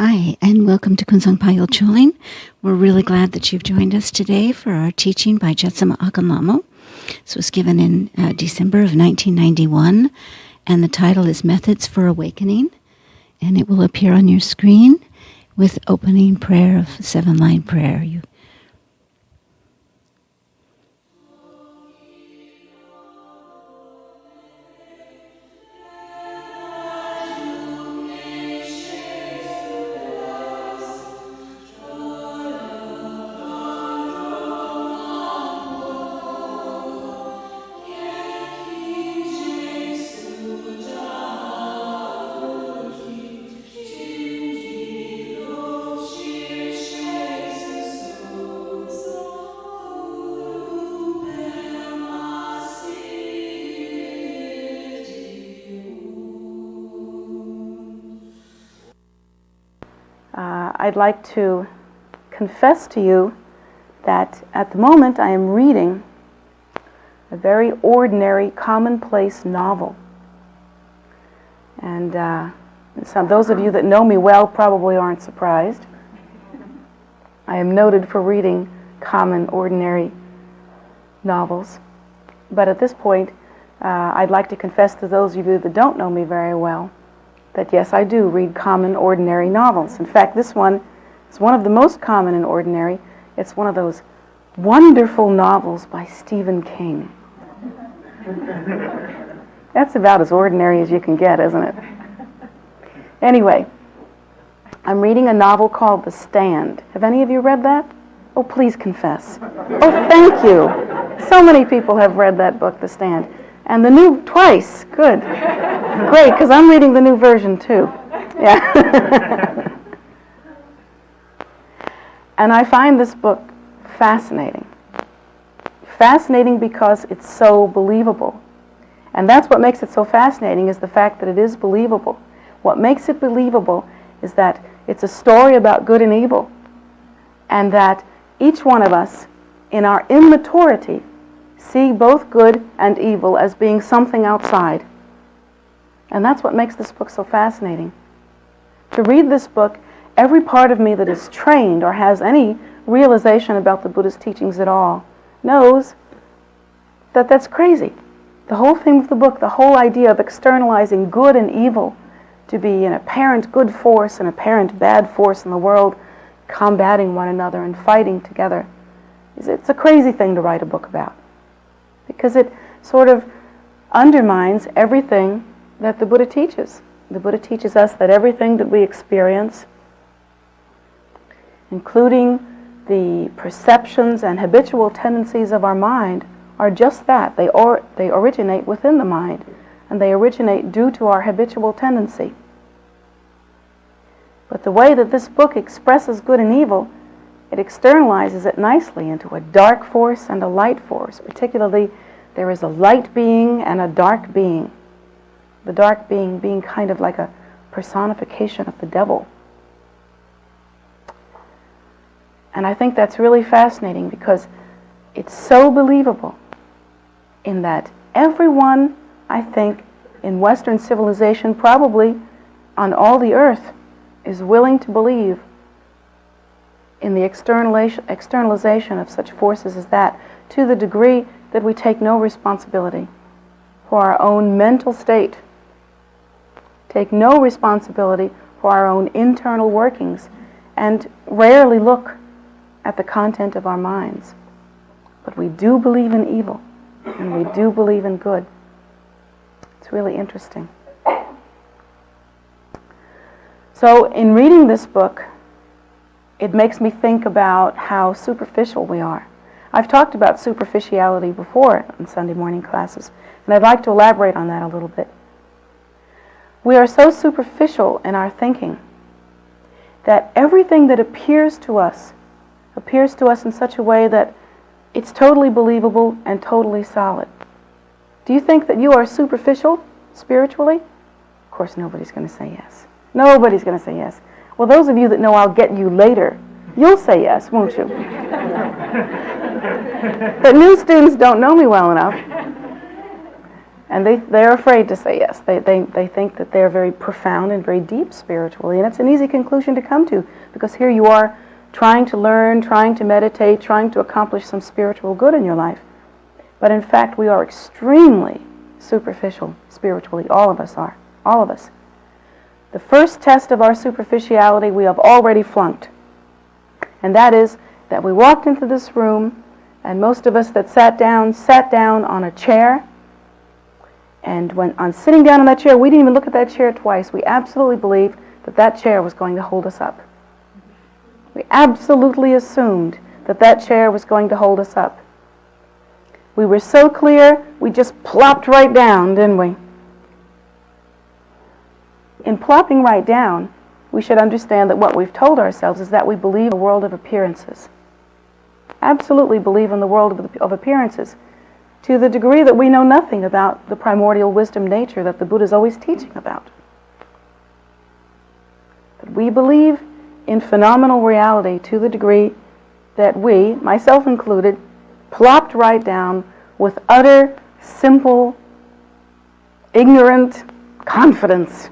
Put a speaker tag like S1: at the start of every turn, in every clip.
S1: Hi, and welcome to Kunsang Payol Cholin. We're really glad that you've joined us today for our teaching by Jetsunma Ahkon Lhamo. This was given in December of 1991, and the title is Methods for Awakening, and it will appear on your screen with opening prayer of 7-line prayer.
S2: I'd like to confess to you that at the moment I am reading a very ordinary, commonplace novel. And those of you that know me well probably aren't surprised. I am noted for reading common, ordinary novels. But at this point, I'd like to confess to those of you that don't know me very well that yes, I do read common, ordinary novels. In fact, this one is one of the most common and ordinary. It's one of those wonderful novels by Stephen King. That's about as ordinary as you can get, isn't it? Anyway, I'm reading a novel called The Stand. Have any of you read that? Oh, please confess. Oh, thank you. So many people have read that book, The Stand. And the new, twice. Good. Great, because I'm reading the new version too. Yeah. And I find this book fascinating. Fascinating because it's so believable. And that's what makes it so fascinating, is the fact that it is believable. What makes it believable is that it's a story about good and evil, and that each one of us, in our immaturity, see both good and evil as being something outside. And that's what makes this book so fascinating. To read this book, every part of me that is trained or has any realization about the Buddha's teachings at all knows that that's crazy. The whole theme of the book, the whole idea of externalizing good and evil to be an apparent good force and apparent bad force in the world, combating one another and fighting together, it's a crazy thing to write a book about, because it sort of undermines everything that the Buddha teaches. The Buddha teaches us that everything that we experience, including the perceptions and habitual tendencies of our mind, are just that. They originate within the mind, and they originate due to our habitual tendency. But the way that this book expresses good and evil, it externalizes it nicely into a dark force and a light force. Particularly, there is a light being and a dark being. The dark being kind of like a personification of the devil. And I think that's really fascinating because it's so believable in that everyone, I think, in Western civilization, probably on all the earth, is willing to believe in the externalization of such forces as that, to the degree that we take no responsibility for our own mental state, take no responsibility for our own internal workings, and rarely look at the content of our minds. But we do believe in evil, and we do believe in good. It's really interesting. So in reading this book, it makes me think about how superficial we are. I've talked about superficiality before in Sunday morning classes, and I'd like to elaborate on that a little bit. We are so superficial in our thinking that everything that appears to us in such a way that it's totally believable and totally solid. Do you think that you are superficial spiritually? Of course, nobody's going to say yes. Nobody's going to say yes. Well, those of you that know I'll get you later, you'll say yes, won't you? But new students don't know me well enough. And they're afraid to say yes. They think that they're very profound and very deep spiritually. And it's an easy conclusion to come to, because here you are trying to learn, trying to meditate, trying to accomplish some spiritual good in your life. But in fact, we are extremely superficial spiritually. All of us are. All of us. The first test of our superficiality we have already flunked. And that is that we walked into this room, and most of us that sat down on a chair. And on sitting down on that chair, we didn't even look at that chair twice. We absolutely believed that that chair was going to hold us up. We absolutely assumed that that chair was going to hold us up. We were so clear, we just plopped right down, didn't we? In plopping right down, we should understand that what we've told ourselves is that we believe in the world of appearances. Absolutely believe in the world of appearances, to the degree that we know nothing about the primordial wisdom nature that the Buddha is always teaching about. But we believe in phenomenal reality to the degree that we, myself included, plopped right down with utter, simple, ignorant confidence.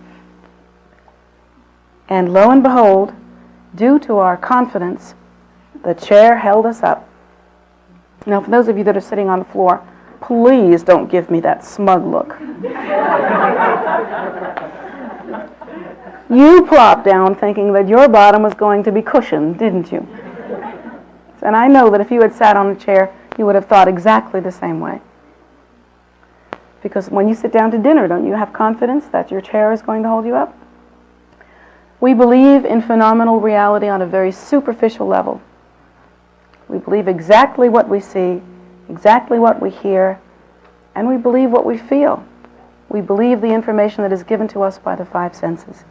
S2: And lo and behold, due to our confidence, the chair held us up. Now, for those of you that are sitting on the floor, please don't give me that smug look. You plopped down thinking that your bottom was going to be cushioned, didn't you? And I know that if you had sat on a chair, you would have thought exactly the same way. Because when you sit down to dinner, don't you have confidence that your chair is going to hold you up? We believe in phenomenal reality on a very superficial level. We believe exactly what we see, exactly what we hear, and we believe what we feel. We believe the information that is given to us by the five senses.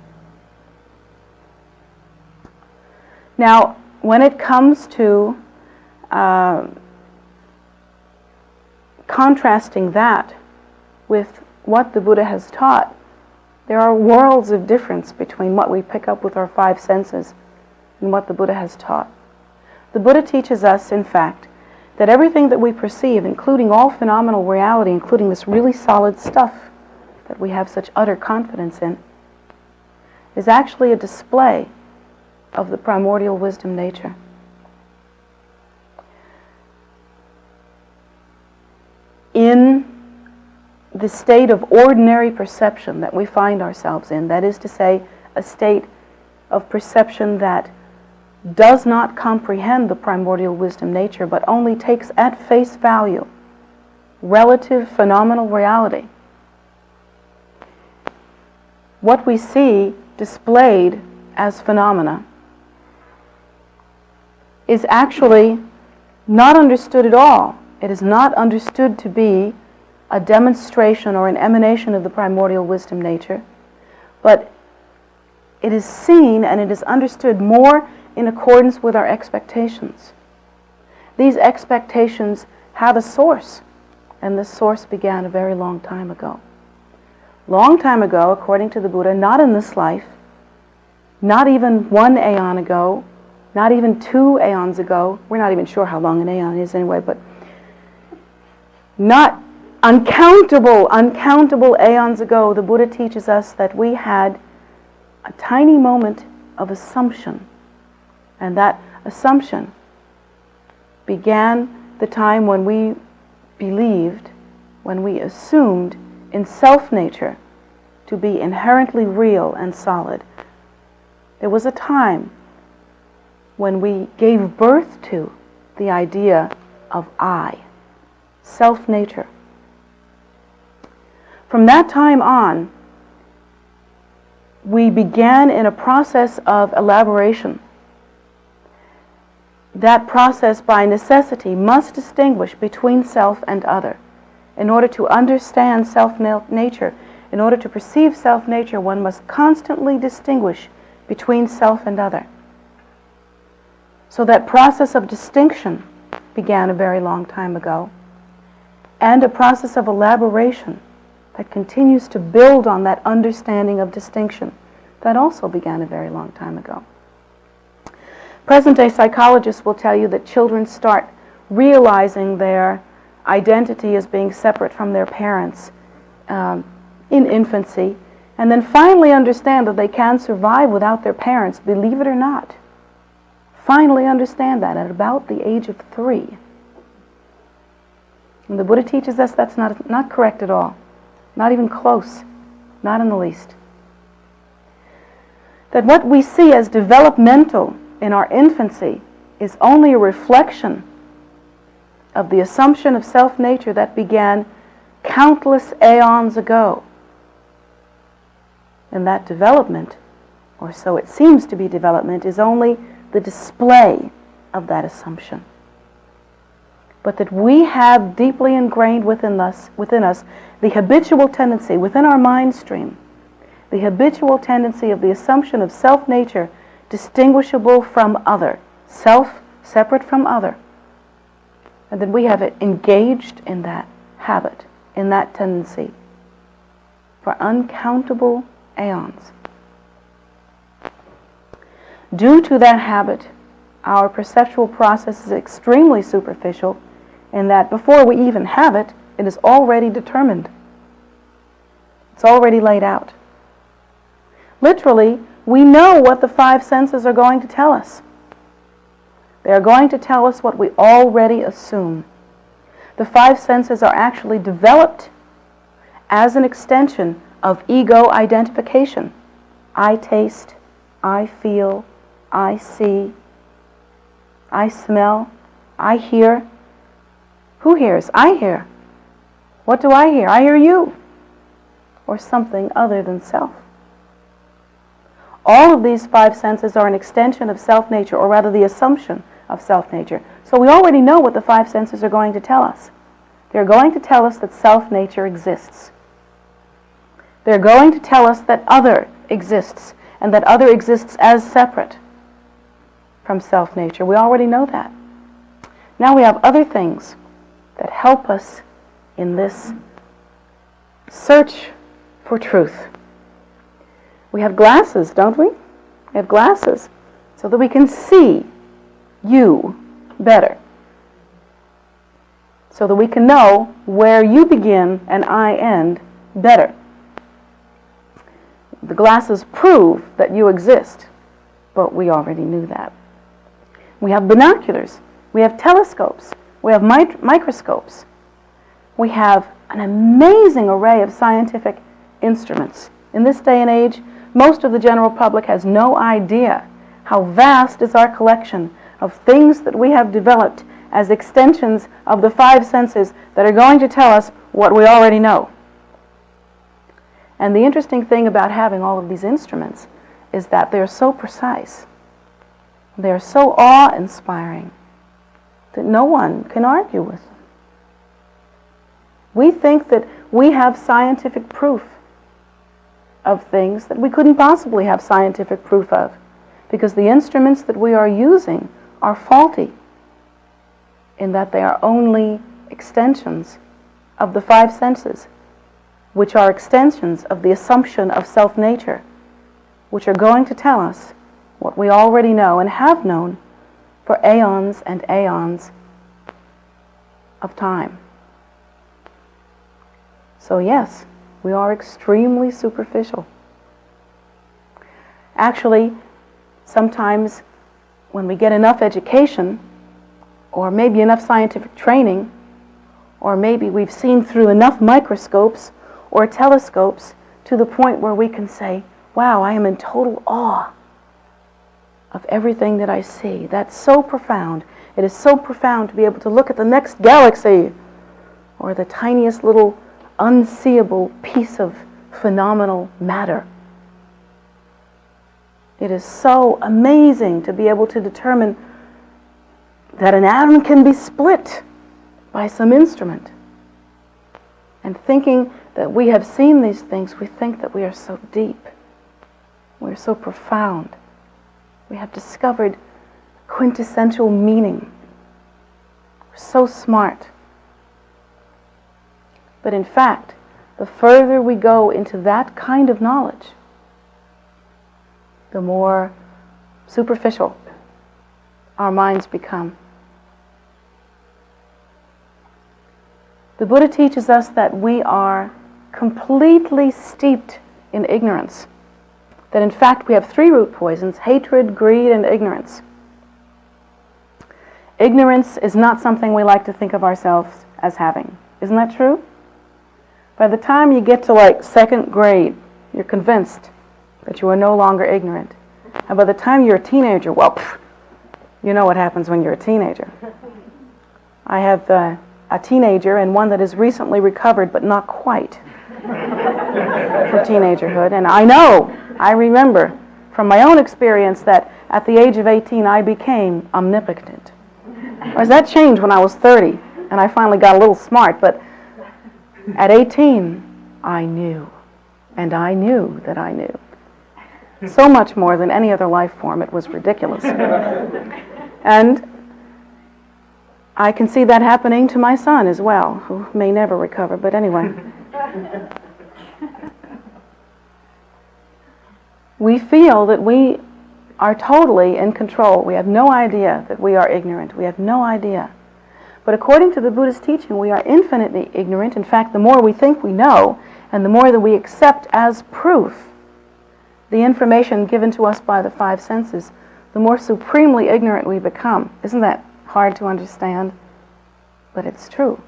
S2: Now, when it comes to contrasting that with what the Buddha has taught, there are worlds of difference between what we pick up with our five senses and what the Buddha has taught. The Buddha teaches us, in fact, that everything that we perceive, including all phenomenal reality, including this really solid stuff that we have such utter confidence in, is actually a display of the primordial wisdom nature. In the state of ordinary perception that we find ourselves in, that is to say, a state of perception that does not comprehend the primordial wisdom nature, but only takes at face value relative phenomenal reality. What we see displayed as phenomena is actually not understood at all. It is not understood to be a demonstration or an emanation of the primordial wisdom nature, but it is seen and it is understood more in accordance with our expectations. These expectations have a source, and this source began a very long time ago. Long time ago, according to the Buddha, not in this life, not even 1 aeon ago, not even 2 aeons ago. We're not even sure how long an aeon is anyway, but not uncountable aeons ago, the Buddha teaches us that we had a tiny moment of assumption. And that assumption began the time when we believed, when we assumed in self-nature to be inherently real and solid. There was a time when we gave birth to the idea of I, self-nature. From that time on, we began in a process of elaboration. That process, by necessity, must distinguish between self and other. In order to understand self-nature, in order to perceive self-nature, one must constantly distinguish between self and other. So that process of distinction began a very long time ago, and a process of elaboration that continues to build on that understanding of distinction that also began a very long time ago. Present-day psychologists will tell you that children start realizing their identity as being separate from their parents in infancy, and then finally understand that they can survive without their parents, believe it or not. Finally understand that at about the age of 3. And the Buddha teaches us that's not correct at all. Not even close. Not in the least. That what we see as developmental in our infancy is only a reflection of the assumption of self-nature that began countless aeons ago. And that development, or so it seems to be development, is only the display of that assumption. But that we have deeply ingrained within us the habitual tendency within our mind stream, the habitual tendency of the assumption of self-nature distinguishable from other, self separate from other. And then we have it engaged in that habit, in that tendency, for uncountable aeons. Due to that habit, our perceptual process is extremely superficial in that before we even have it, it is already determined. It's already laid out. Literally, we know what the 5 senses are going to tell us. They are going to tell us what we already assume. The 5 senses are actually developed as an extension of ego identification. I taste, I feel, I see, I smell, I hear. Who hears? I hear. What do I hear? I hear you. Or something other than self. All of these 5 senses are an extension of self-nature, or rather the assumption of self-nature. So we already know what the 5 senses are going to tell us. They're going to tell us that self-nature exists. They're going to tell us that other exists, and that other exists as separate from self-nature. We already know that. Now we have other things that help us in this search for truth. We have glasses, don't we? We have glasses so that we can see you better. So that we can know where you begin and I end better. The glasses prove that you exist, but we already knew that. We have binoculars. We have telescopes. We have microscopes. We have an amazing array of scientific instruments. In this day and age, most of the general public has no idea how vast is our collection of things that we have developed as extensions of the 5 senses that are going to tell us what we already know. And the interesting thing about having all of these instruments is that they're so precise, they're so awe-inspiring, that no one can argue with them. We think that we have scientific proof of things that we couldn't possibly have scientific proof of, because the instruments that we are using are faulty in that they are only extensions of the 5 senses, which are extensions of the assumption of self-nature, which are going to tell us what we already know and have known for aeons and aeons of time. So yes, we are extremely superficial. Actually, sometimes when we get enough education, or maybe enough scientific training, or maybe we've seen through enough microscopes or telescopes to the point where we can say, wow, I am in total awe of everything that I see. That's so profound. It is so profound to be able to look at the next galaxy or the tiniest little unseeable piece of phenomenal matter. It is so amazing to be able to determine that an atom can be split by some instrument. And thinking that we have seen these things, we think that we are so deep. We are so profound. We have discovered quintessential meaning. We're so smart. But in fact, the further we go into that kind of knowledge, the more superficial our minds become. The Buddha teaches us that we are completely steeped in ignorance. That in fact we have 3 root poisons: hatred, greed, and ignorance. Ignorance is not something we like to think of ourselves as having. Isn't that true? By the time you get to like 2nd grade, you're convinced that you are no longer ignorant. And by the time you're a teenager, well, you know what happens when you're a teenager. I have a teenager and one that is recently recovered, but not quite, from teenagerhood. And I remember from my own experience that at the age of 18, I became omnipotent. Whereas that changed when I was 30, and I finally got a little smart. But at 18, I knew, and I knew that I knew. So much more than any other life form. It was ridiculous. And I can see that happening to my son as well, who may never recover, but anyway. We feel that we are totally in control. We have no idea that we are ignorant. We have no idea. But according to the Buddhist teaching, we are infinitely ignorant. In fact, the more we think we know, and the more that we accept as proof the information given to us by the 5 senses, the more supremely ignorant we become. Isn't that hard to understand? But it's true.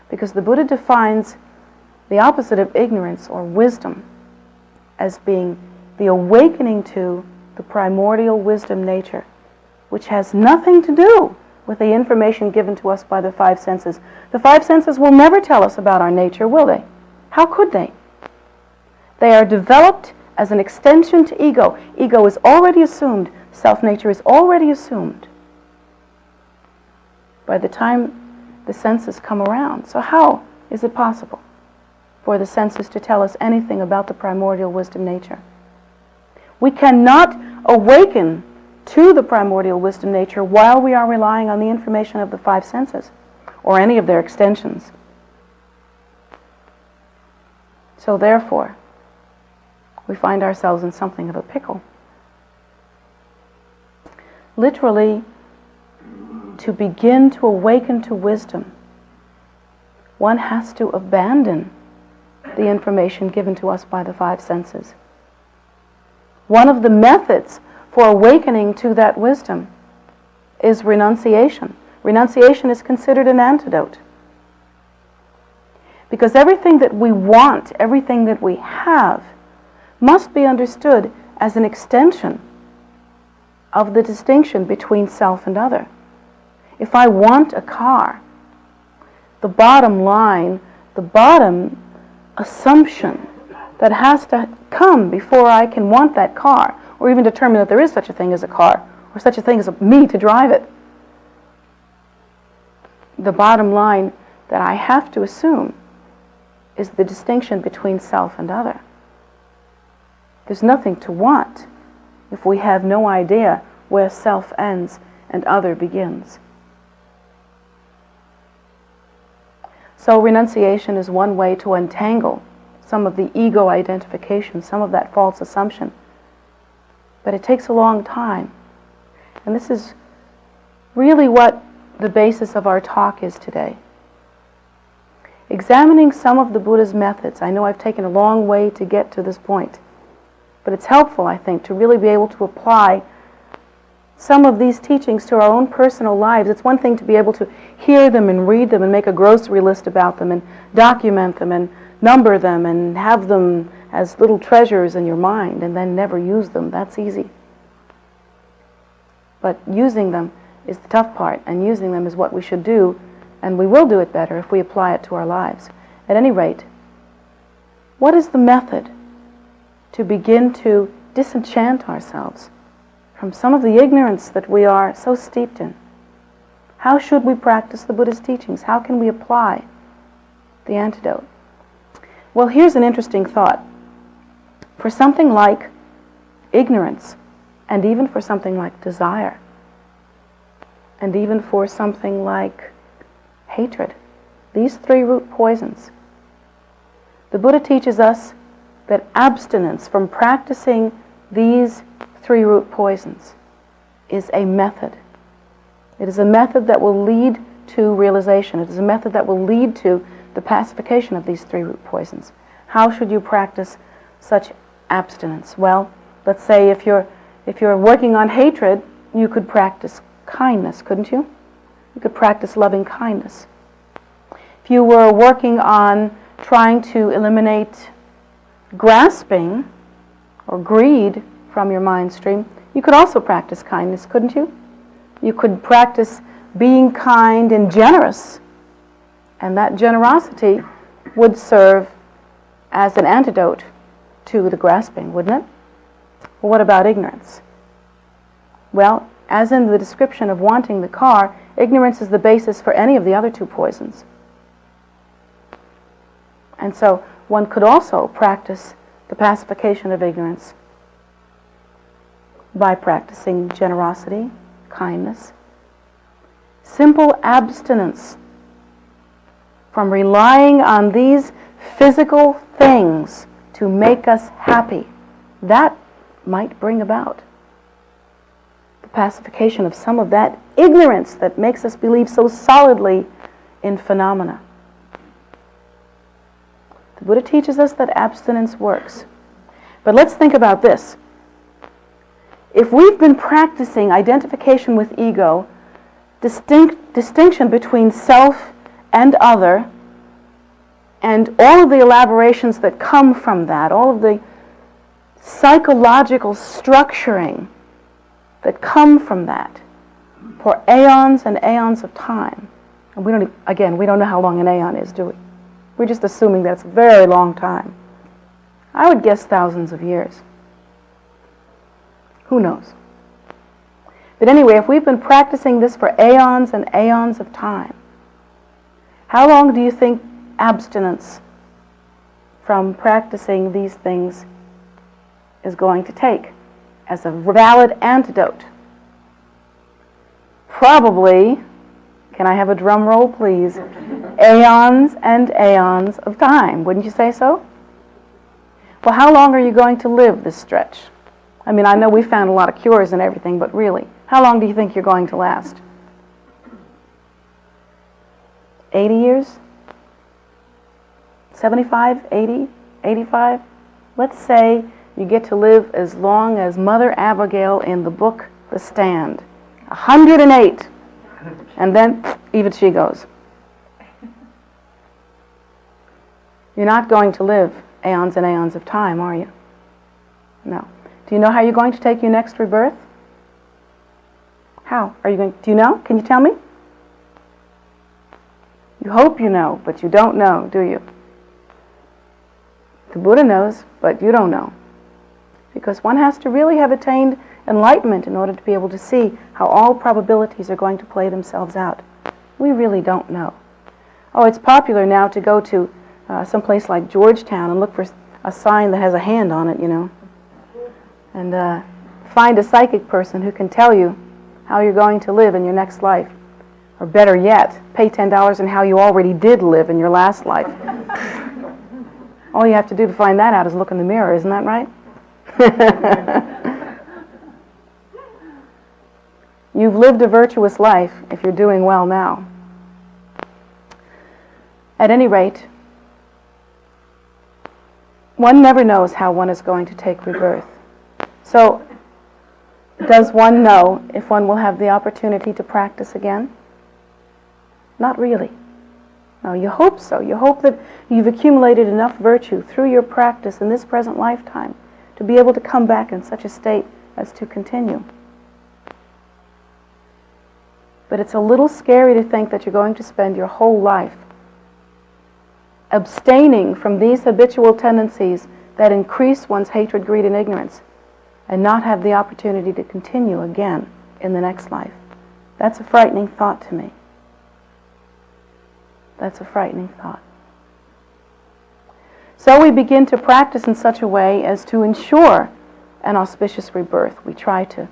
S2: Because the Buddha defines the opposite of ignorance, or wisdom, as being the awakening to the primordial wisdom nature, which has nothing to do with the information given to us by the 5 senses. The 5 senses will never tell us about our nature, will they? How could they? They are developed as an extension to ego. Ego is already assumed. Self-nature is already assumed by the time the senses come around. So how is it possible for the senses to tell us anything about the primordial wisdom nature? We cannot awaken to the primordial wisdom nature while we are relying on the information of the 5 senses or any of their extensions. So therefore, we find ourselves in something of a pickle. Literally, to begin to awaken to wisdom, one has to abandon the information given to us by the 5 senses. One of the methods for awakening to that wisdom is renunciation. Renunciation is considered an antidote. Because everything that we want, everything that we have, must be understood as an extension of the distinction between self and other. If I want a car, the bottom line, the bottom assumption that has to come before I can want that car, or even determine that there is such a thing as a car, or such a thing as me to drive it. The bottom line that I have to assume is the distinction between self and other. There's nothing to want if we have no idea where self ends and other begins. So renunciation is one way to untangle some of the ego identification, some of that false assumption. But it takes a long time. And this is really what the basis of our talk is today. Examining some of the Buddha's methods. I know I've taken a long way to get to this point, but it's helpful, I think, to really be able to apply some of these teachings to our own personal lives. It's one thing to be able to hear them and read them and make a grocery list about them and document them and number them and have them as little treasures in your mind and then never use them. That's easy. But using them is the tough part, and using them is what we should do, and we will do it better if we apply it to our lives. At any rate, what is the method to begin to disenchant ourselves from some of the ignorance that we are so steeped in? How should we practice the Buddha's teachings? How can we apply the antidote? Well, here's an interesting thought. For something like ignorance, and even for something like desire, and even for something like hatred, these 3 root poisons, the Buddha teaches us that abstinence from practicing these 3 root poisons is a method. It is a method that will lead to realization. It is a method that will lead to the pacification of these three root poisons. How should you practice such abstinence? Well, let's say if you're working on hatred, you could practice kindness, couldn't you? You could practice loving kindness. If you were working on trying to eliminate grasping or greed from your mind stream, you could also practice kindness, couldn't you? You could practice being kind and generous, and that generosity would serve as an antidote to the grasping, wouldn't it? Well, what about ignorance? Well, as in the description of wanting the car, ignorance is the basis for any of the other two poisons. And so one could also practice the pacification of ignorance by practicing generosity, kindness, simple abstinence from relying on these physical things to make us happy. That might bring about the pacification of some of that ignorance that makes us believe so solidly in phenomena. The Buddha teaches us that abstinence works. But let's think about this. If we've been practicing identification with ego, distinction between self and other, and all of the elaborations that come from that, all of the psychological structuring that come from that for aeons and aeons of time. And we don't know how long an aeon is, do we? We're just assuming that it's a very long time. I would guess thousands of years. Who knows? But anyway, if we've been practicing this for aeons and aeons of time, how long do you think abstinence from practicing these things is going to take as a valid antidote? Probably, can I have a drum roll please, aeons and aeons of time. Wouldn't you say so? Well, how long are you going to live this stretch? I mean, I know we found a lot of cures and everything, but really, how long do you think you're going to last? 80 years? 75, 80, 85? Let's say you get to live as long as Mother Abigail in the book The Stand. 108. And then even she goes. You're not going to live aeons and aeons of time, are you? No. Do you know how you're going to take your next rebirth? How are you going? Do you know? Can you tell me? You hope you know, but you don't know, do you? The Buddha knows, but you don't know. Because one has to really have attained enlightenment in order to be able to see how all probabilities are going to play themselves out. We really don't know. Oh, it's popular now to go to some place like Georgetown and look for a sign that has a hand on it, you know, and find a psychic person who can tell you how you're going to live in your next life. Or better yet, pay $10 on how you already did live in your last life. All you have to do to find that out is look in the mirror, isn't that right? You've lived a virtuous life if you're doing well now. At any rate, one never knows how one is going to take rebirth. So, does one know if one will have the opportunity to practice again? Not really. No, you hope so. You hope that you've accumulated enough virtue through your practice in this present lifetime to be able to come back in such a state as to continue. But it's a little scary to think that you're going to spend your whole life abstaining from these habitual tendencies that increase one's hatred, greed, and ignorance, and not have the opportunity to continue again in the next life. That's a frightening thought to me. That's a frightening thought. So we begin to practice in such a way as to ensure an auspicious rebirth. We try to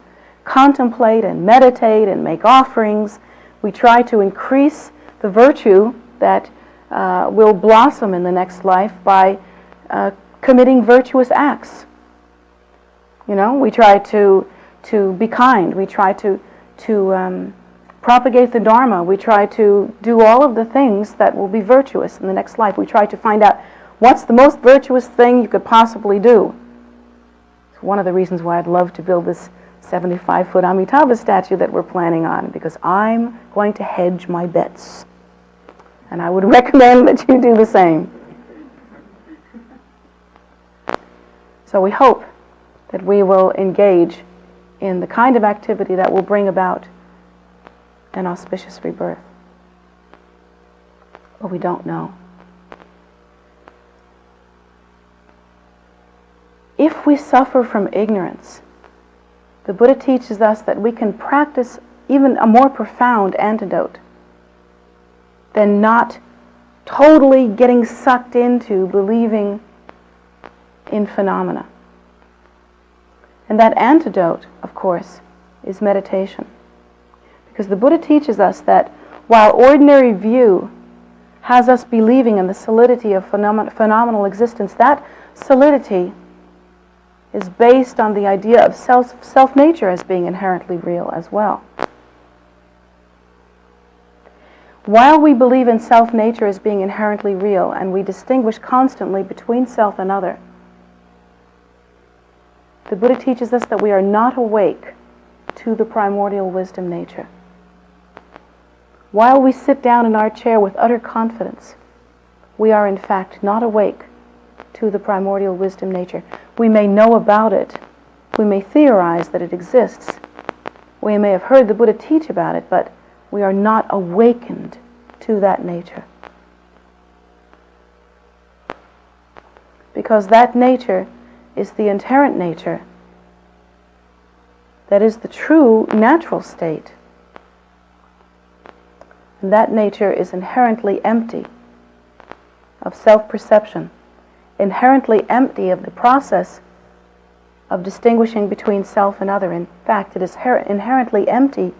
S2: contemplate and meditate and make offerings. We try to increase the virtue that will blossom in the next life by committing virtuous acts. You know, we try to be kind. We try to propagate the Dharma. We try to do all of the things that will be virtuous in the next life. We try to find out what's the most virtuous thing you could possibly do. It's one of the reasons why I'd love to build this 75-foot Amitabha statue that we're planning on, because I'm going to hedge my bets. And I would recommend that you do the same. So we hope that we will engage in the kind of activity that will bring about an auspicious rebirth. But we don't know. If we suffer from ignorance, the Buddha teaches us that we can practice even a more profound antidote than not totally getting sucked into believing in phenomena. And that antidote, of course, is meditation. Because the Buddha teaches us that while ordinary view has us believing in the solidity of phenomenal existence, that solidity is based on the idea of self-nature as being inherently real as well. While we believe in self-nature as being inherently real, and we distinguish constantly between self and other, the Buddha teaches us that we are not awake to the primordial wisdom nature. While we sit down in our chair with utter confidence, we are in fact not awake to the primordial wisdom nature. We may know about it. We may theorize that it exists. We may have heard the Buddha teach about it, but we are not awakened to that nature. Because that nature is the inherent nature that is the true natural state. And that nature is inherently empty of self-perception, inherently empty of the process of distinguishing between self and other. In fact, it is inherently empty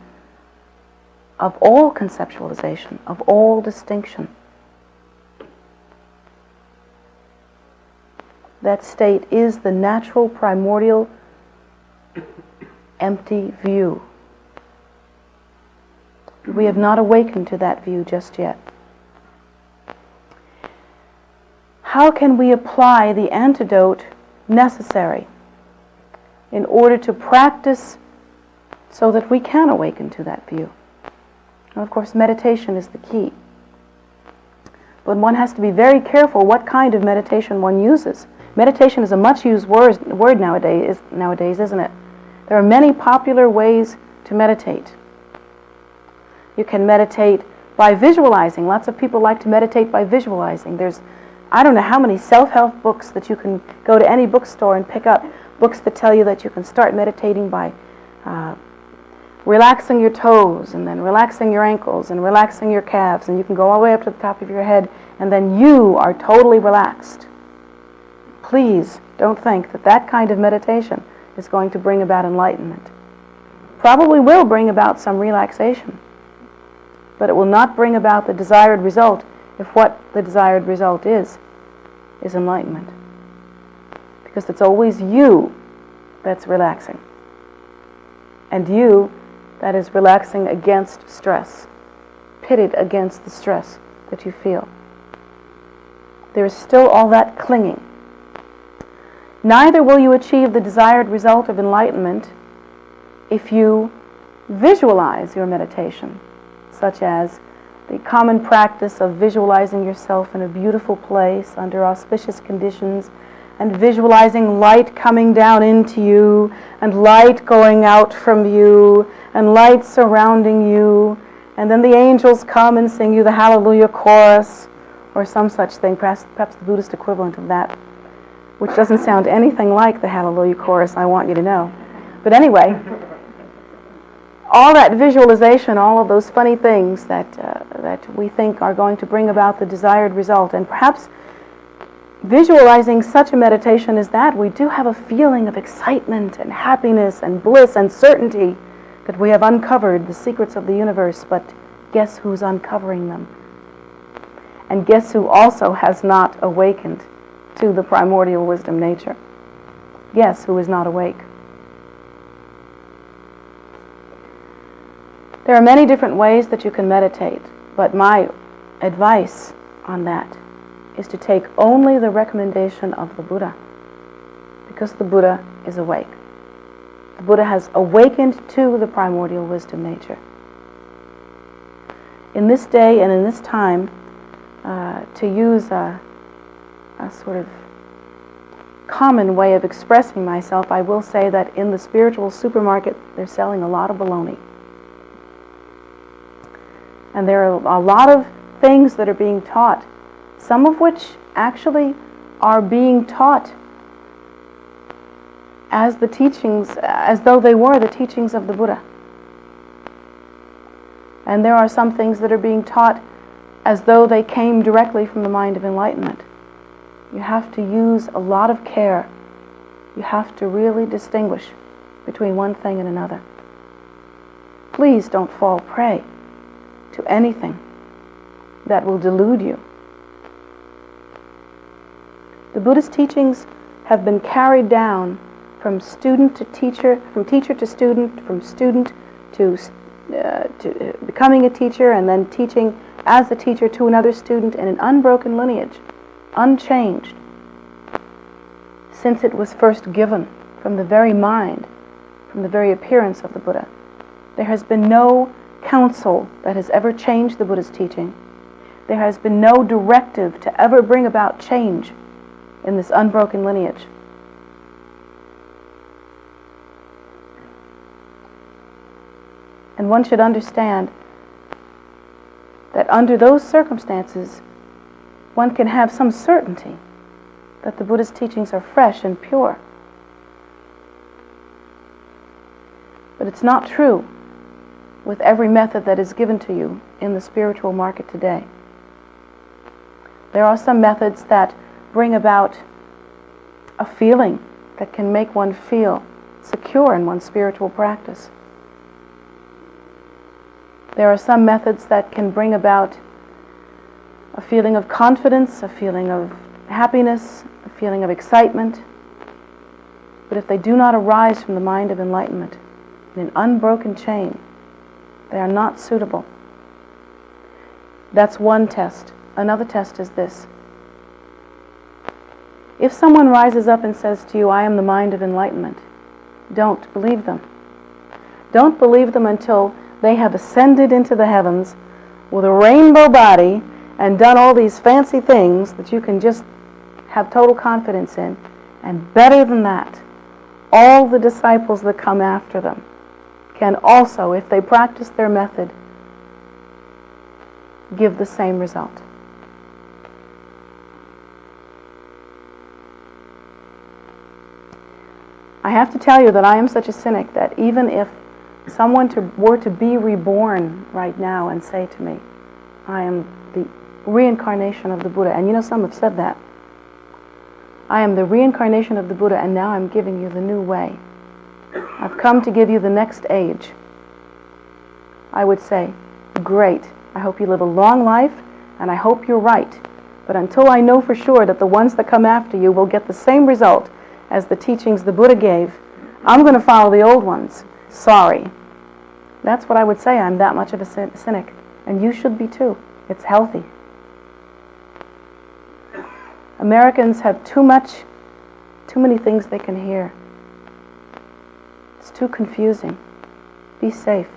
S2: of all conceptualization, of all distinction. That state is the natural, primordial, empty view. We have not awakened to that view just yet. How can we apply the antidote necessary in order to practice so that we can awaken to that view? And of course, meditation is the key. But one has to be very careful what kind of meditation one uses. Meditation is a much used word nowadays, isn't it? There are many popular ways to meditate. You can meditate by visualizing. Lots of people like to meditate by visualizing. There's, I don't know how many self-help books that you can go to any bookstore and pick up, books that tell you that you can start meditating by relaxing your toes, and then relaxing your ankles, and relaxing your calves, and you can go all the way up to the top of your head, and then you are totally relaxed. Please don't think that that kind of meditation is going to bring about enlightenment. Probably will bring about some relaxation, but it will not bring about the desired result if what the desired result is enlightenment. Because it's always you that's relaxing, and you that is relaxing against stress, pitted against the stress that you feel. There is still all that clinging. Neither will you achieve the desired result of enlightenment if you visualize your meditation, such as the common practice of visualizing yourself in a beautiful place under auspicious conditions, and visualizing light coming down into you, and light going out from you, and light surrounding you, and then the angels come and sing you the Hallelujah chorus, or some such thing, perhaps the Buddhist equivalent of that, which doesn't sound anything like the Hallelujah chorus, I want you to know. But anyway, all that visualization, all of those funny things that we think are going to bring about the desired result, and perhaps visualizing such a meditation as that, we do have a feeling of excitement and happiness and bliss and certainty that we have uncovered the secrets of the universe, but guess who's uncovering them? And guess who also has not awakened to the primordial wisdom nature? Guess who is not awake? There are many different ways that you can meditate, but my advice on that is to take only the recommendation of the Buddha, because the Buddha is awake. The Buddha has awakened to the primordial wisdom nature. In this day and in this time, to use a sort of common way of expressing myself, I will say that in the spiritual supermarket, they're selling a lot of baloney. And there are a lot of things that are being taught, some of which actually are being taught as the teachings, as though they were the teachings of the Buddha. And there are some things that are being taught as though they came directly from the mind of enlightenment. You have to use a lot of care. You have to really distinguish between one thing and another. Please don't fall prey to anything that will delude you. The Buddhist teachings have been carried down from student to teacher, from teacher to student, from student to becoming a teacher, and then teaching as a teacher to another student in an unbroken lineage, unchanged, since it was first given from the very mind, from the very appearance of the Buddha. There has been no counsel that has ever changed the Buddha's teaching. There has been no directive to ever bring about change in this unbroken lineage. And one should understand that under those circumstances, one can have some certainty that the Buddha's teachings are fresh and pure. But it's not true with every method that is given to you in the spiritual market today. There are some methods that bring about a feeling that can make one feel secure in one's spiritual practice. There are some methods that can bring about a feeling of confidence, a feeling of happiness, a feeling of excitement. But if they do not arise from the mind of enlightenment in an unbroken chain, they are not suitable. That's one test. Another test is this. If someone rises up and says to you, "I am the mind of enlightenment," don't believe them. Don't believe them until they have ascended into the heavens with a rainbow body and done all these fancy things that you can just have total confidence in. And better than that, all the disciples that come after them can also, if they practice their method, give the same result. I have to tell you that I am such a cynic that even if someone were to be reborn right now and say to me, "I am the reincarnation of the Buddha," and you know some have said that, "I am the reincarnation of the Buddha, and now I'm giving you the new way. I've come to give you the next age," I would say, "Great. I hope you live a long life, and I hope you're right. But until I know for sure that the ones that come after you will get the same result as the teachings the Buddha gave, I'm going to follow the old ones. Sorry." That's what I would say. I'm that much of a cynic. And you should be too. It's healthy. Americans have too many things they can hear. It's too confusing. Be safe.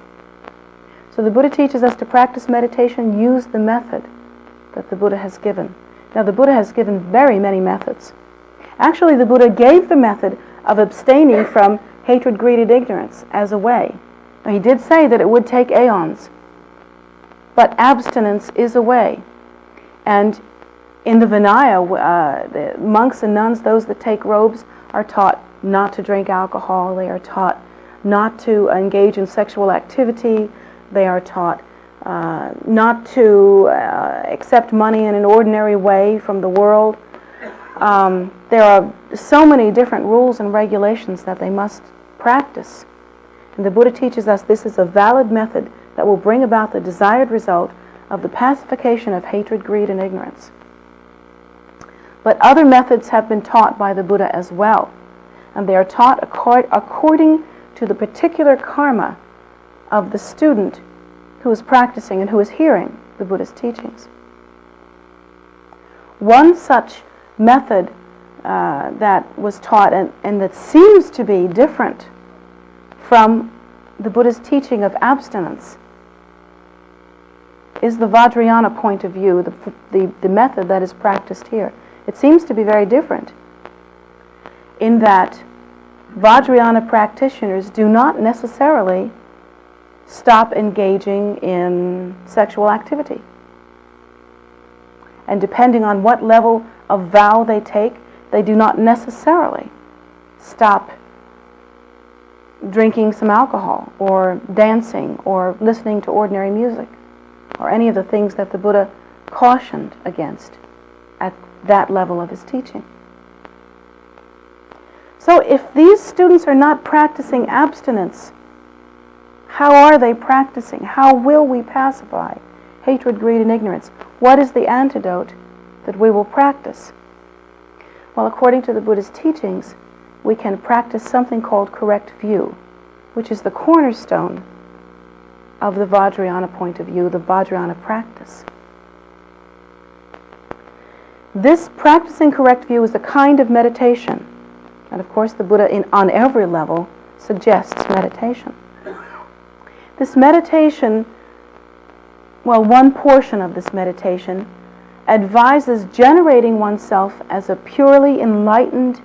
S2: So the Buddha teaches us to practice meditation, use the method that the Buddha has given. Now the Buddha has given very many methods. Actually, the Buddha gave the method of abstaining from hatred, greed, and ignorance as a way. Now, he did say that it would take aeons, but abstinence is a way. And in the Vinaya, the monks and nuns, those that take robes, are taught not to drink alcohol. They are taught not to engage in sexual activity. They are taught not to accept money in an ordinary way from the world. There are so many different rules and regulations that they must practice. And the Buddha teaches us this is a valid method that will bring about the desired result of the pacification of hatred, greed, and ignorance. But other methods have been taught by the Buddha as well. And they are taught according to the particular karma of the student who is practicing and who is hearing the Buddha's teachings. One such method that was taught and that seems to be different from the Buddha's teaching of abstinence is the Vajrayana point of view, the method that is practiced here. It seems to be very different in that Vajrayana practitioners do not necessarily stop engaging in sexual activity. And depending on what level of vow they take, they do not necessarily stop drinking some alcohol or dancing or listening to ordinary music or any of the things that the Buddha cautioned against at that level of his teaching. So if these students are not practicing abstinence, how are they practicing? How will we pacify hatred, greed, and ignorance? What is the antidote that we will practice? Well, according to the Buddha's teachings, we can practice something called correct view, which is the cornerstone of the Vajrayana point of view, the Vajrayana practice. This practicing correct view is a kind of meditation. And of course, the Buddha on every level suggests meditation. This meditation, well, one portion of this meditation advises generating oneself as a purely enlightened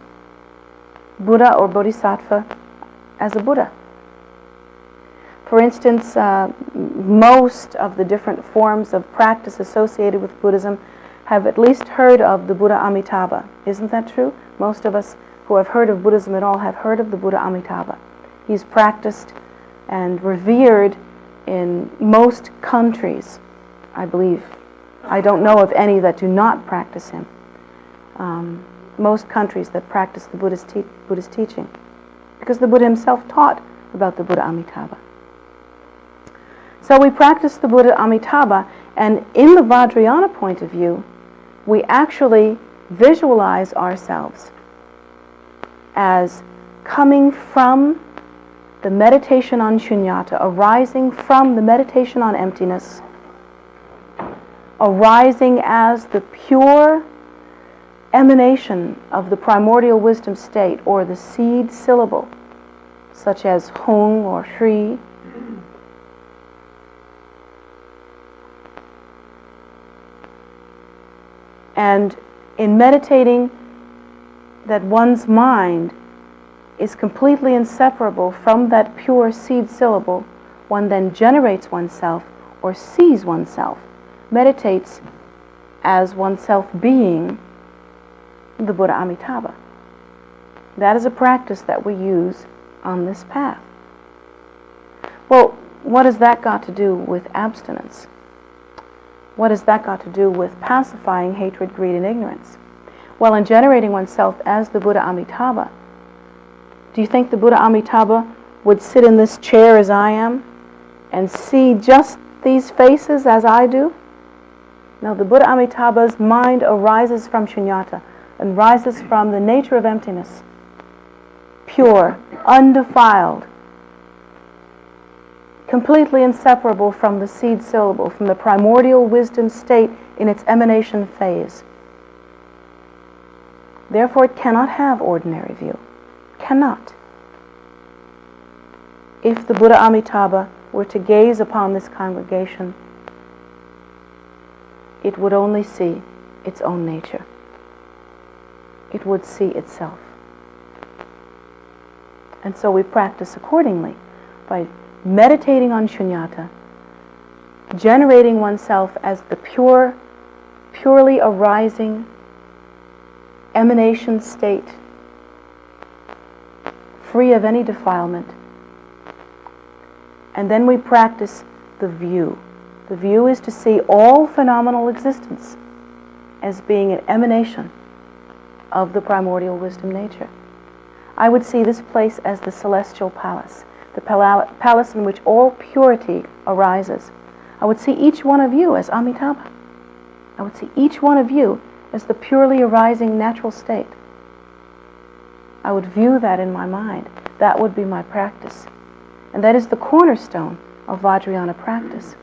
S2: Buddha or Bodhisattva as a Buddha. For instance, most of the different forms of practice associated with Buddhism have at least heard of the Buddha Amitabha. Isn't that true? Most of us who have heard of Buddhism at all have heard of the Buddha Amitabha. He's practiced and revered in most countries, I believe. I don't know of any that do not practice him. Most countries that practice the Buddhist teaching, because the Buddha himself taught about the Buddha Amitabha. So we practice the Buddha Amitabha, and in the Vajrayana point of view, we actually visualize ourselves as coming from the meditation on shunyata, arising from the meditation on emptiness, arising as the pure emanation of the primordial wisdom state, or the seed syllable, such as Hung or Shri. And in meditating that one's mind is completely inseparable from that pure seed syllable, one then generates oneself or sees oneself, meditates as oneself being the Buddha Amitabha. That is a practice that we use on this path. Well, what has that got to do with abstinence? What has that got to do with pacifying hatred, greed, and ignorance? Well, in generating oneself as the Buddha Amitabha, do you think the Buddha Amitabha would sit in this chair as I am and see just these faces as I do? No, the Buddha Amitabha's mind arises from shunyata and rises from the nature of emptiness, pure, undefiled, completely inseparable from the seed syllable, from the primordial wisdom state in its emanation phase. Therefore, it cannot have ordinary view. Cannot. If the Buddha Amitabha were to gaze upon this congregation, it would only see its own nature. It would see itself. And so we practice accordingly by meditating on shunyata, generating oneself as the purely arising emanation state, free of any defilement. And then we practice the view. The view is to see all phenomenal existence as being an emanation of the primordial wisdom nature. I would see this place as the celestial palace, the palace in which all purity arises. I would see each one of you as Amitabha. I would see each one of you as the purely arising natural state. I would view that in my mind. That would be my practice. And that is the cornerstone of Vajrayana practice.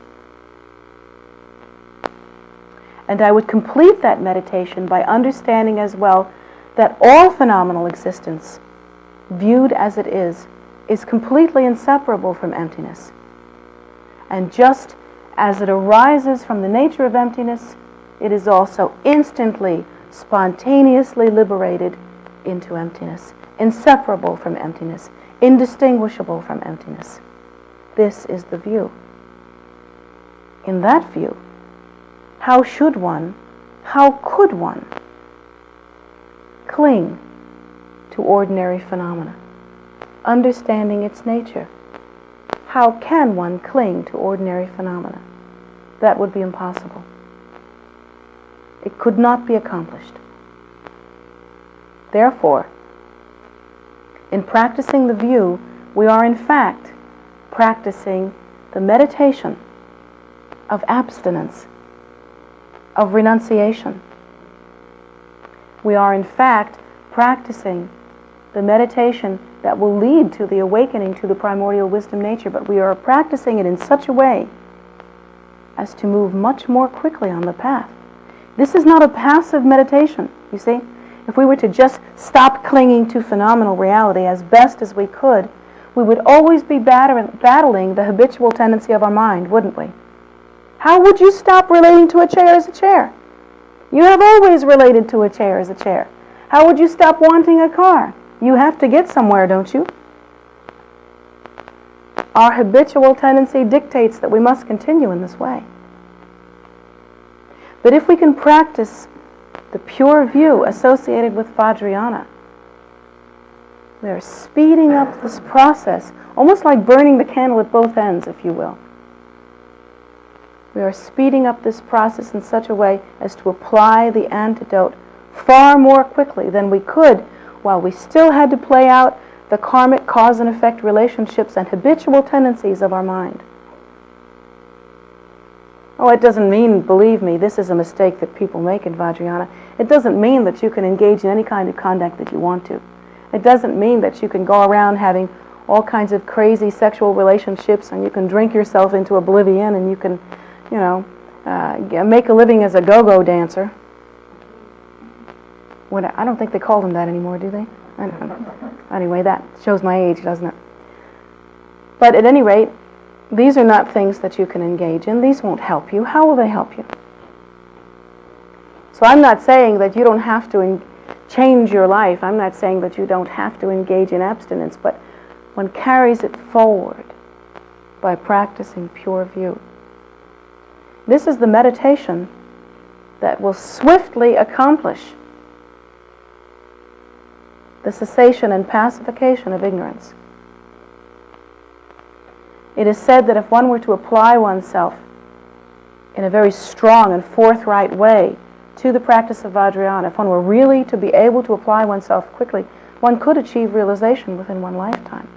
S2: And I would complete that meditation by understanding as well that all phenomenal existence, viewed as it is completely inseparable from emptiness. And just as it arises from the nature of emptiness, it is also instantly, spontaneously liberated into emptiness, inseparable from emptiness, indistinguishable from emptiness. This is the view. In that view, how could one cling to ordinary phenomena, understanding its nature? How can one cling to ordinary phenomena? That would be impossible. It could not be accomplished. Therefore, in practicing the view, we are in fact practicing the meditation of abstinence, of renunciation. We are in fact practicing the meditation that will lead to the awakening to the primordial wisdom nature, but we are practicing it in such a way as to move much more quickly on the path. This is not a passive meditation, you see. If we were to just stop clinging to phenomenal reality as best as we could, we would always be battling the habitual tendency of our mind, wouldn't we? How would you stop relating to a chair as a chair? You have always related to a chair as a chair. How would you stop wanting a car? You have to get somewhere, don't you? Our habitual tendency dictates that we must continue in this way. But if we can practice the pure view associated with Vajrayana, we are speeding up this process, almost like burning the candle at both ends, if you will. We are speeding up this process in such a way as to apply the antidote far more quickly than we could while we still had to play out the karmic cause and effect relationships and habitual tendencies of our mind. Oh, it doesn't mean, believe me, this is a mistake that people make in Vajrayana. It doesn't mean that you can engage in any kind of conduct that you want to. It doesn't mean that you can go around having all kinds of crazy sexual relationships and you can drink yourself into oblivion and you can, make a living as a go-go dancer. I don't think they call them that anymore, do they? I don't know. Anyway, that shows my age, doesn't it? But at any rate, these are not things that you can engage in. These won't help you. How will they help you? So I'm not saying that you don't have to change your life. I'm not saying that you don't have to engage in abstinence, but one carries it forward by practicing pure view. This is the meditation that will swiftly accomplish the cessation and pacification of ignorance. It is said that if one were to apply oneself in a very strong and forthright way to the practice of Vajrayana, if one were really to be able to apply oneself quickly, one could achieve realization within one lifetime.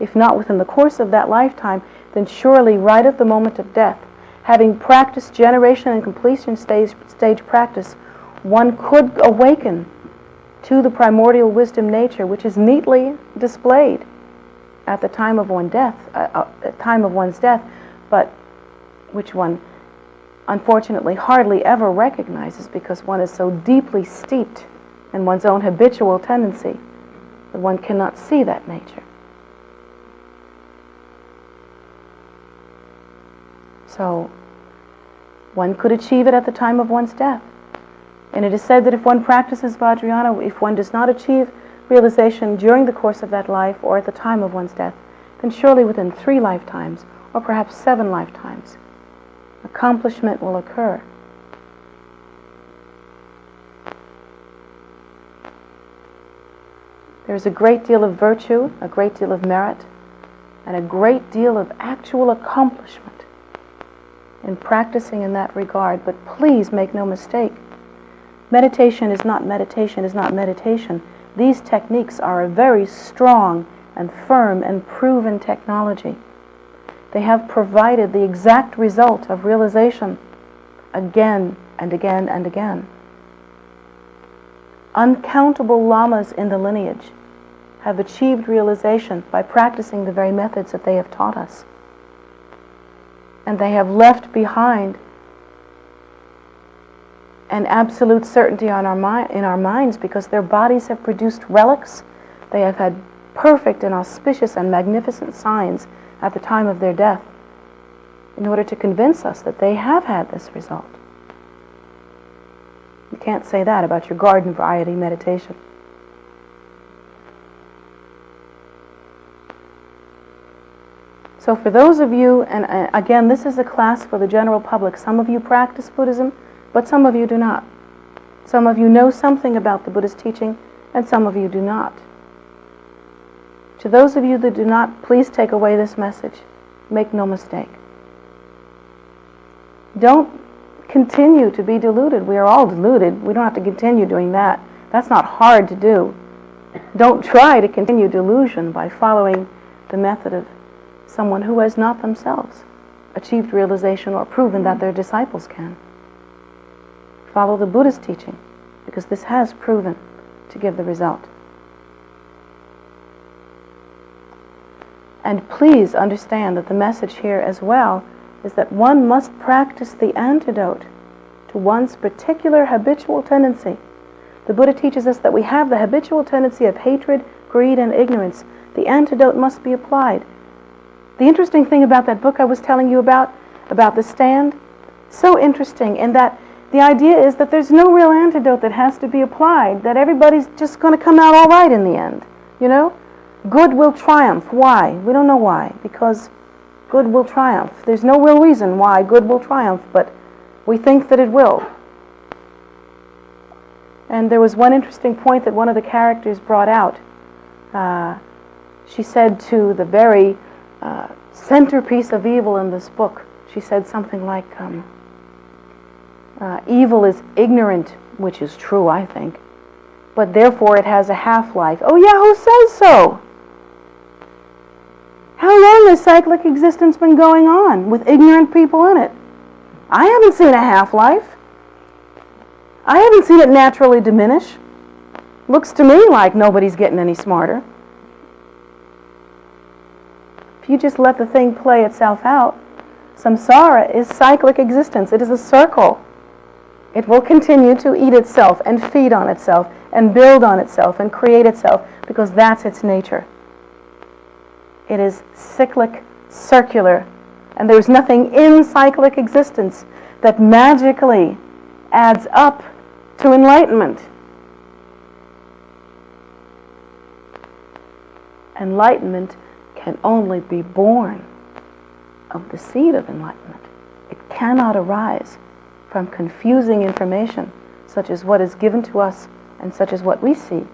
S2: If not within the course of that lifetime, then surely right at the moment of death, having practiced generation and completion stage practice, one could awaken to the primordial wisdom nature, which is neatly displayed at the time of one's death, but which one unfortunately hardly ever recognizes because one is so deeply steeped in one's own habitual tendency that one cannot see that nature. So one could achieve it at the time of one's death. And it is said that if one practices Vajrayana, if one does not achieve realization during the course of that life or at the time of one's death, then surely within 3 lifetimes or perhaps 7 lifetimes, accomplishment will occur. There's a great deal of virtue, a great deal of merit, and a great deal of actual accomplishment in practicing in that regard. But please make no mistake, meditation is not meditation, is not meditation. These techniques are a very strong and firm and proven technology. They have provided the exact result of realization again and again and again. Uncountable lamas in the lineage have achieved realization by practicing the very methods that they have taught us. And they have left behind and absolute certainty in our minds, because their bodies have produced relics. They have had perfect and auspicious and magnificent signs at the time of their death in order to convince us that they have had this result. You can't say that about your garden variety meditation. So for those of you, and again, this is a class for the general public. Some of you practice Buddhism, but some of you do not. Some of you know something about the Buddhist teaching, and some of you do not. To those of you that do not, please take away this message. Make no mistake. Don't continue to be deluded. We are all deluded. We don't have to continue doing that. That's not hard to do. Don't try to continue delusion by following the method of someone who has not themselves achieved realization or proven that their disciples can. Follow the Buddhist teaching, because this has proven to give the result. And please understand that the message here as well is that one must practice the antidote to one's particular habitual tendency. The Buddha teaches us that we have the habitual tendency of hatred, greed, and ignorance. The antidote must be applied. The interesting thing about that book I was telling you about the stand, so interesting in that the idea is that there's no real antidote that has to be applied, that everybody's just going to come out all right in the end, you know? Good will triumph. Why? We don't know why, because good will triumph. There's no real reason why good will triumph, but we think that it will. And there was one interesting point that one of the characters brought out. She said to the very centerpiece of evil in this book, she said something like, evil is ignorant, which is true, I think, but therefore it has a half-life. Oh yeah, who says so? How long has cyclic existence been going on with ignorant people in it? I haven't seen a half-life. I haven't seen it naturally diminish. Looks to me like nobody's getting any smarter. If you just let the thing play itself out, samsara is cyclic existence. It is a circle. It will continue to eat itself and feed on itself and build on itself and create itself, because that's its nature. It is cyclic, circular, and there's nothing in cyclic existence that magically adds up to enlightenment. Enlightenment can only be born of the seed of enlightenment. It cannot arise from confusing information, such as what is given to us and such as what we see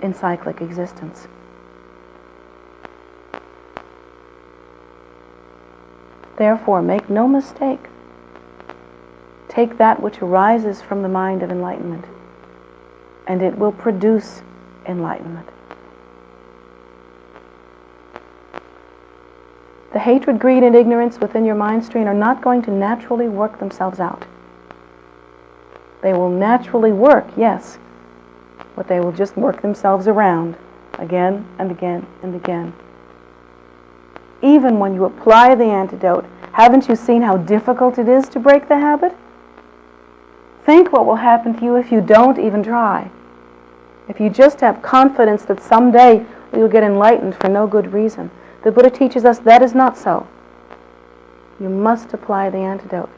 S2: in cyclic existence. Therefore, make no mistake. Take that which arises from the mind of enlightenment, and it will produce enlightenment. The hatred, greed, and ignorance within your mind stream are not going to naturally work themselves out. They will naturally work, yes, but they will just work themselves around again and again and again. Even when you apply the antidote, haven't you seen how difficult it is to break the habit? Think what will happen to you if you don't even try. If you just have confidence that someday you'll get enlightened for no good reason. The Buddha teaches us that is not so. You must apply the antidote.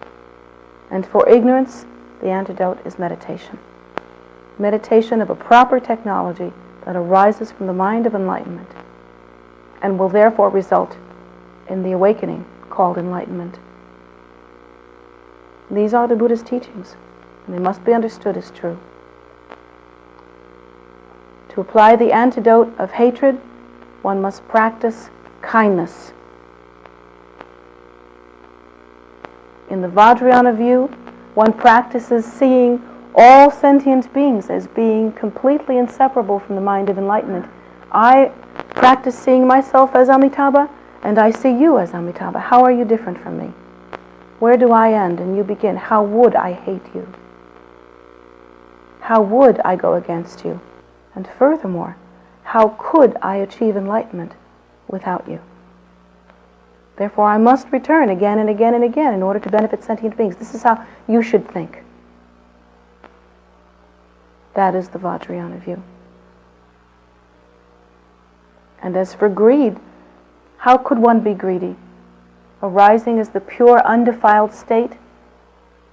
S2: And for ignorance, the antidote is meditation. Meditation of a proper technology that arises from the mind of enlightenment and will therefore result in the awakening called enlightenment. These are the Buddha's teachings, and they must be understood as true. To apply the antidote of hatred, one must practice kindness. In the Vajrayana view, one practices seeing all sentient beings as being completely inseparable from the mind of enlightenment. I practice seeing myself as Amitabha, and I see you as Amitabha. How are you different from me? Where do I end and you begin? How would I hate you? How would I go against you? And furthermore, how could I achieve enlightenment without you? Therefore, I must return again and again and again in order to benefit sentient beings. This is how you should think. That is the Vajrayana view. And as for greed, how could one be greedy? Arising as the pure, undefiled state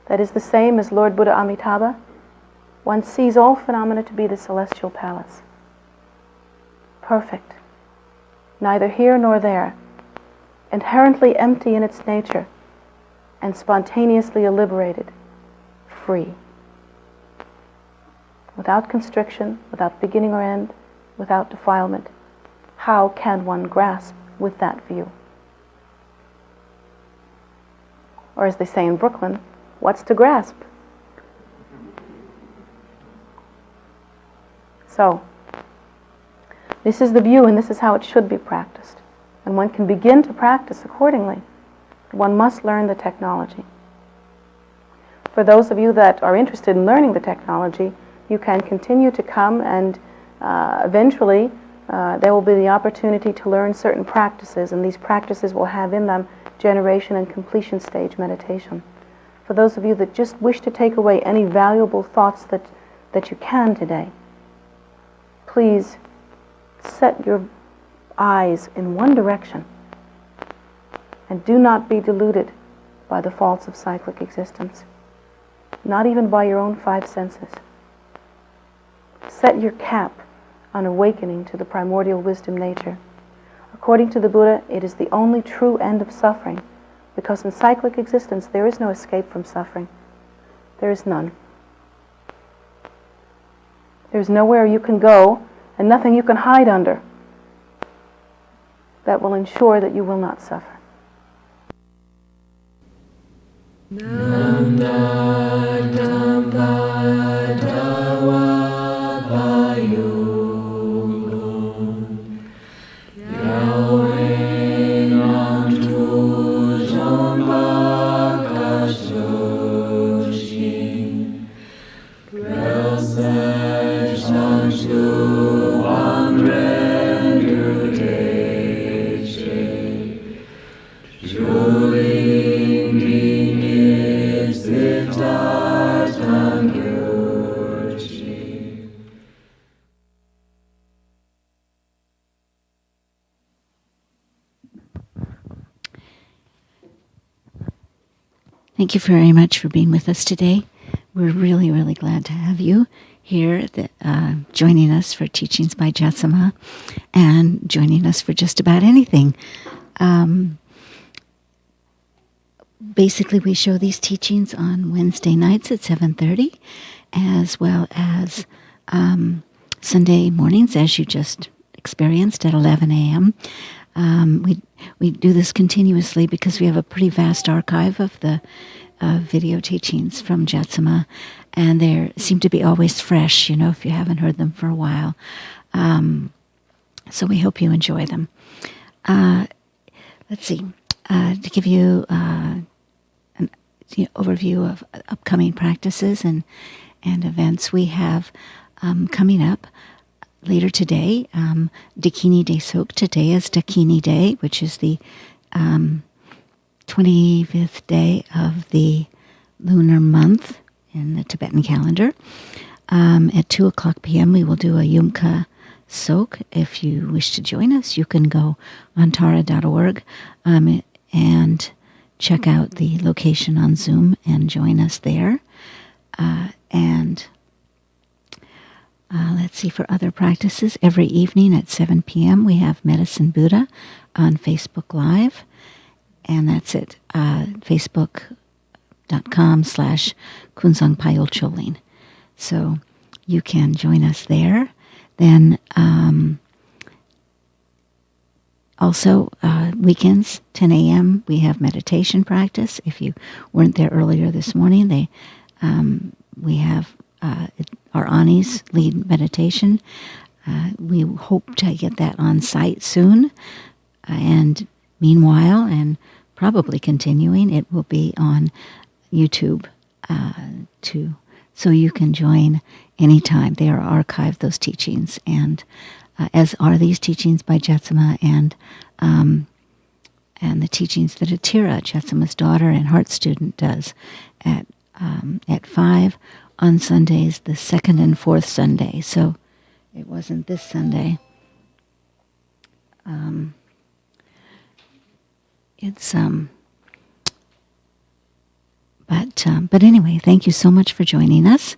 S2: that is the same as Lord Buddha Amitabha, one sees all phenomena to be the celestial palace. Perfect. Neither here nor there. Inherently empty in its nature and spontaneously liberated. Free. Without constriction, without beginning or end, without defilement. How can one grasp with that view? Or as they say in Brooklyn, what's to grasp? So, this is the view and this is how it should be practiced. And one can begin to practice accordingly. One must learn the technology. For those of you that are interested in learning the technology, you can continue to come and eventually there will be the opportunity to learn certain practices, and these practices will have in them generation and completion stage meditation. For those of you that just wish to take away any valuable thoughts that you can today, please set your eyes in one direction and do not be deluded by the faults of cyclic existence, not even by your own five senses. Set your cap on awakening to the primordial wisdom nature. According to the Buddha, it is the only true end of suffering, because in cyclic existence there is no escape from suffering. There is none. There is nowhere you can go and nothing you can hide under that will ensure that you will not suffer.
S1: Thank you very much for being with us today. We're really, really glad to have you here joining us for Teachings by Jetsunma and joining us for just about anything. Basically, we show these teachings on Wednesday nights at 7:30, as well as Sunday mornings, as you just experienced, at 11 a.m. We do this continuously because we have a pretty vast archive of the video teachings from Jetsunma, and they seem to be always fresh, if you haven't heard them for a while. So we hope you enjoy them. Let's see. To give you an overview of upcoming practices and events we have coming up later today, Dakini Day Sok. Today is Dakini Day, which is the 25th day of the lunar month in the Tibetan calendar. At 2 o'clock p.m. we will do a Yumka Sok. If you wish to join us, you can go on tara.org and check out the location on Zoom and join us there. Let's see, for other practices, every evening at 7 p.m. we have Medicine Buddha on Facebook Live, and that's at facebook.com/Kunsangpayolcholing. So you can join us there. Then also weekends, 10 a.m., we have meditation practice. If you weren't there earlier this morning, we have our Anis lead meditation. We hope to get that on site soon. And meanwhile, and probably continuing, it will be on YouTube too. So you can join anytime. They are archived, those teachings, and as are these teachings by Jetsunma and the teachings that Atira, Jetsunma's daughter and heart student, does at 5 on Sundays, the second and fourth Sunday. So it wasn't this Sunday. But anyway, thank you so much for joining us.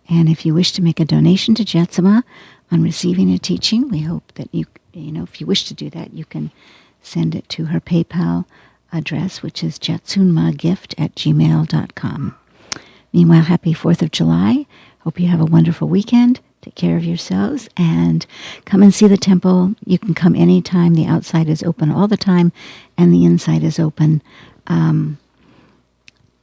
S1: And if you wish to make a donation to Jetsunma on receiving a teaching, we hope that if you wish to do that, you can send it to her PayPal address, which is jetsunmagift@gmail.com. Meanwhile, happy 4th of July. Hope you have a wonderful weekend. Take care of yourselves and come and see the temple. You can come anytime. The outside is open all the time and the inside is open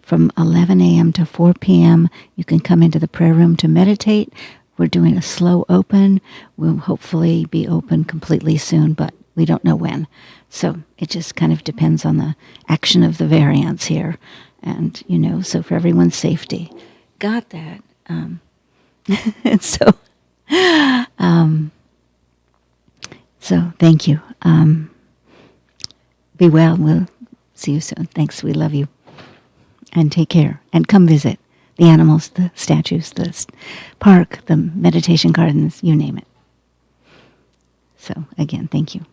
S1: from 11 a.m. to 4 p.m. You can come into the prayer room to meditate. We're doing a slow open. We'll hopefully be open completely soon, but we don't know when. So it just kind of depends on the action of the variants here. And, so for everyone's safety. Got that. So thank you. Be well. We'll see you soon. Thanks. We love you. And take care. And come visit the animals, the statues, the park, the meditation gardens, you name it. So again, thank you.